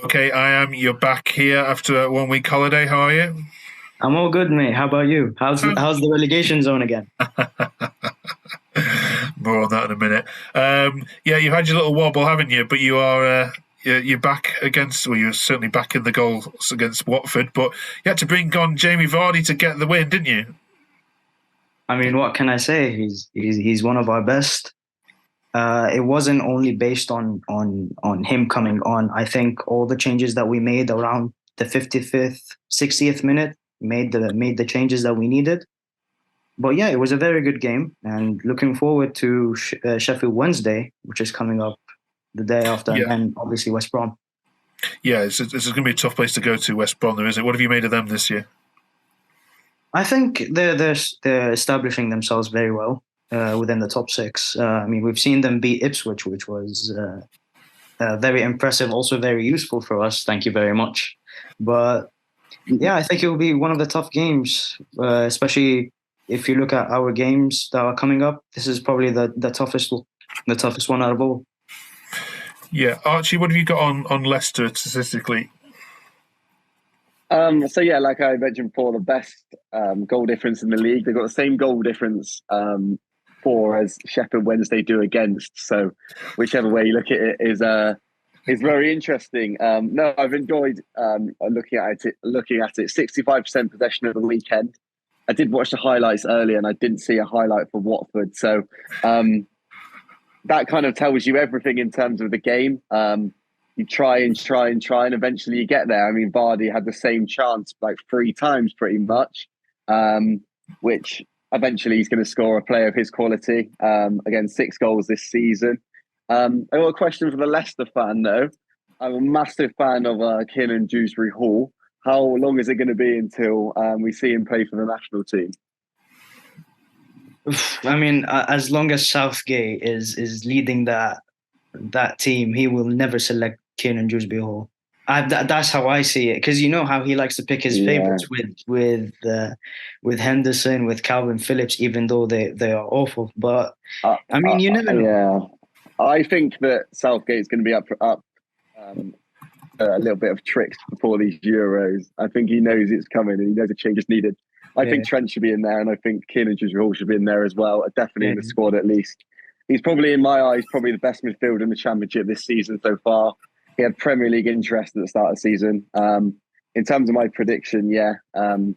Okay, You're back here after a 1 week holiday. How are you? I'm all good, mate. How about you? How's the relegation zone again? More on that in a minute. Yeah, you've had your little wobble, haven't you? But you're back against. Well, you're certainly back in the goals against Watford. But you had to bring on Jamie Vardy to get the win, didn't you? I mean, what can I say? He's one of our best. It wasn't only based on him coming on. I think all the changes that we made around the 55th, 60th minute made the changes that we needed. But yeah, it was a very good game, and looking forward to Sheffield Wednesday, which is coming up the day after, and Yeah, then obviously West Brom. yeah. It's going to be a tough place to go to, West Brom, there, is it? What have you made of them this year? I think they're establishing themselves very well within the top six. I mean, we've seen them beat Ipswich, which was very impressive, also very useful for us. Thank you very much. But yeah, I think it will be one of the tough games, especially if you look at our games that are coming up. This is probably the toughest one out of all. Yeah, Archie, what have you got on Leicester statistically? So yeah, like I mentioned before, the best goal difference in the league. They've got the same goal difference for as Sheffield Wednesday do against. So whichever way you look at it is very interesting. No, I've enjoyed looking at it. Looking at it, 65% possession of the weekend. I did watch the highlights earlier, and I didn't see a highlight for Watford. So that kind of tells you everything in terms of the game. You try and try and try, and eventually you get there. I mean, Vardy had the same chance like 3 times pretty much, which eventually he's going to score a player of his quality. Again, 6 goals this season. I got a question for the Leicester fan, though. I'm a massive fan of Kiernan Dewsbury-Hall. How long is it going to be until we see him play for the national team? I mean, as long as Southgate is leading that team, he will never select Kiernan Dewsbury Hall. That's how I see it, because you know how he likes to pick his Yeah. favorites with Henderson, with Calvin Phillips, even though they are awful. But I mean, you never know. Yeah, I think that Southgate's going to be up um, a little bit of tricks before these Euros. I think he knows it's coming and he knows a change is needed. I think Trent should be in there, and I think Kiernan Dewsbury Hall should be in there as well. Definitely in the squad at least. He's probably, in my eyes, probably the best midfielder in the Championship this season so far. He had Premier League interest at the start of the season. In terms of my prediction, going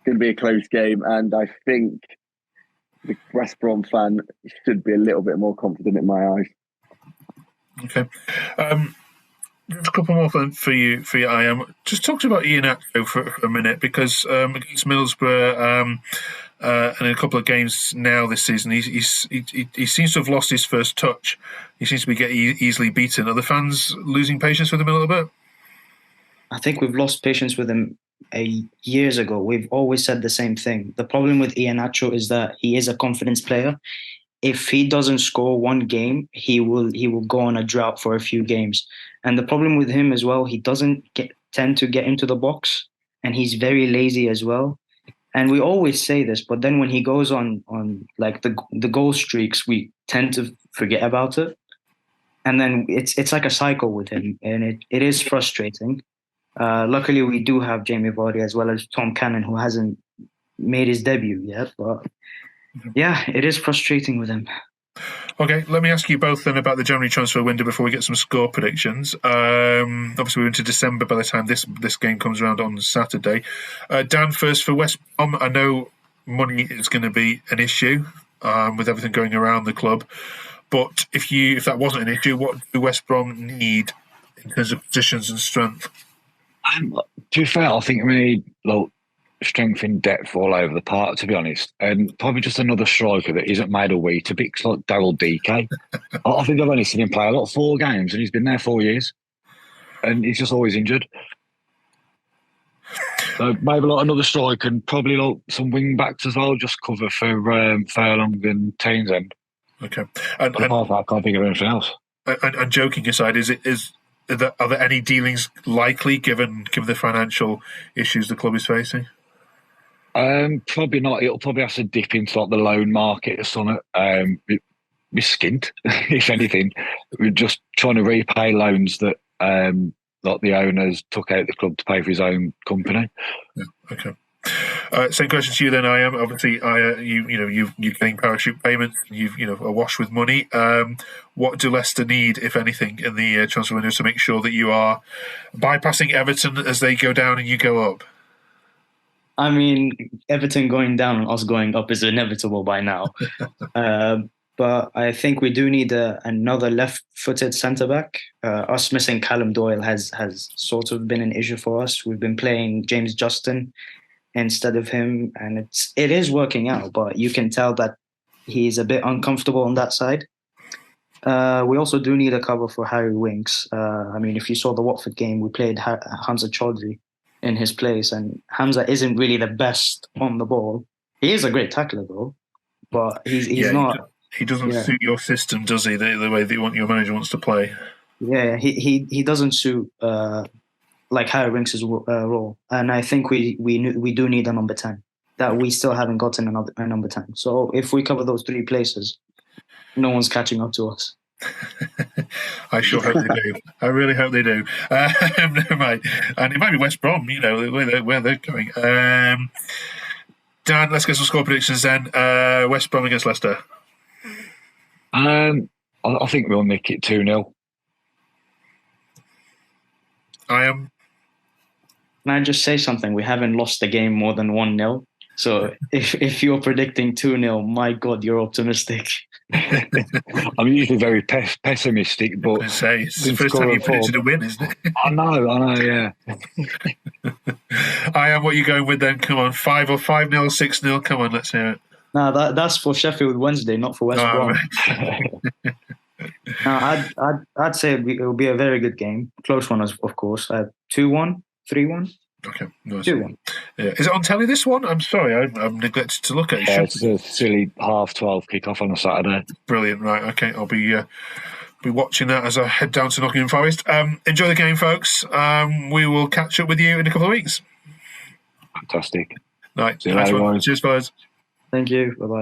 to be a close game, and I think the West Brom fan should be a little bit more confident in my eyes. Okay. Just a couple more for you, Ayham. Just talk about Iheanacho for a minute, because against Middlesbrough and in a couple of games now this season, he seems to have lost his first touch. He seems to be getting easily beaten. Are the fans losing patience with him a little bit? I think we've lost patience with him years ago. We've always said the same thing. The problem with Iheanacho is that he is a confidence player. If he doesn't score one game, he will go on a drought for a few games. And the problem with him as well, he doesn't tend to get into the box, and he's very lazy as well. And we always say this, but then when he goes on like the goal streaks, we tend to forget about it. And then it's like a cycle with him, and it is frustrating. Luckily, we do have Jamie Vardy as well as Tom Cannon, who hasn't made his debut yet. But yeah, it is frustrating with him. Okay, let me ask you both then about the January transfer window before we get some score predictions. Obviously, we're into December by the time this game comes around on Saturday. Dan, first for West Brom. I know money is going to be an issue with everything going around the club, but if that wasn't an issue, what do West Brom need in terms of positions and strength? To be fair, I think we need strength in depth all over the park, to be honest, and probably just another striker that isn't made of wheat, a bit like Daryl DK. I think I've only seen him play 4 games, and he's been there 4 years, and he's just always injured. So maybe another striker, and probably some wing backs as well, just cover for Furlong and Townsend. Okay, and I can't think of anything else. And joking aside, are there any dealings likely given the financial issues the club is facing? Probably not. It'll probably have to dip into the loan market or something. We're skint, if anything. We're just trying to repay loans that like the owners took out the club to pay for his own company. Yeah, okay. Same question to you then, Ayham. Obviously, you're getting parachute payments. You've awash with money. What do Leicester need, if anything, in the transfer window to make sure that you are bypassing Everton as they go down and you go up? I mean, Everton going down and us going up is inevitable by now. But I think we do need another left-footed centre-back. Us missing Callum Doyle has sort of been an issue for us. We've been playing James Justin instead of him, and it is working out, but you can tell that he's a bit uncomfortable on that side. We also do need a cover for Harry Winks. I mean, if you saw the Watford game, we played Hamza Chaudhry in his place, and Hamza isn't really the best on the ball. He is a great tackler, though, but he's not. He doesn't suit your system, does he? The way that your manager wants to play. Yeah, he doesn't suit like Harry Winks' role, and I think we do need a number 10. That we still haven't gotten a number 10. So if we cover those 3 places, no one's catching up to us. I sure hope they do. I really hope they do. Never mind. And it might be West Brom, where they're going. Dan, let's get some score predictions then. West Brom against Leicester. I think we'll nick it 2-0. Can I just say something? We haven't lost the game more than 1-0. So if you're predicting 2-0, my God, you're optimistic. I'm usually very pessimistic, but it's the first time you predicted a win, isn't it? I know, yeah. Ayham, what are you going with then? Come on, 5 or 5-0, 6-0. Come on, let's hear it. No, that's for Sheffield Wednesday, not for West Brom. Right. No, I'd say it will be a very good game. Close one, of course. 2-1, 3-1. Okay, nice. 2-1. Yeah. Is it on telly, this one? I'm sorry, I've neglected to look at it. Yeah, it's a silly 12:30 kick-off on a Saturday. Brilliant, right, okay. I'll be watching that as I head down to Nottingham Forest. Enjoy the game, folks. We will catch up with you in a couple of weeks. Fantastic. Right, See you later, cheers, fellas. Thank you. Bye-bye.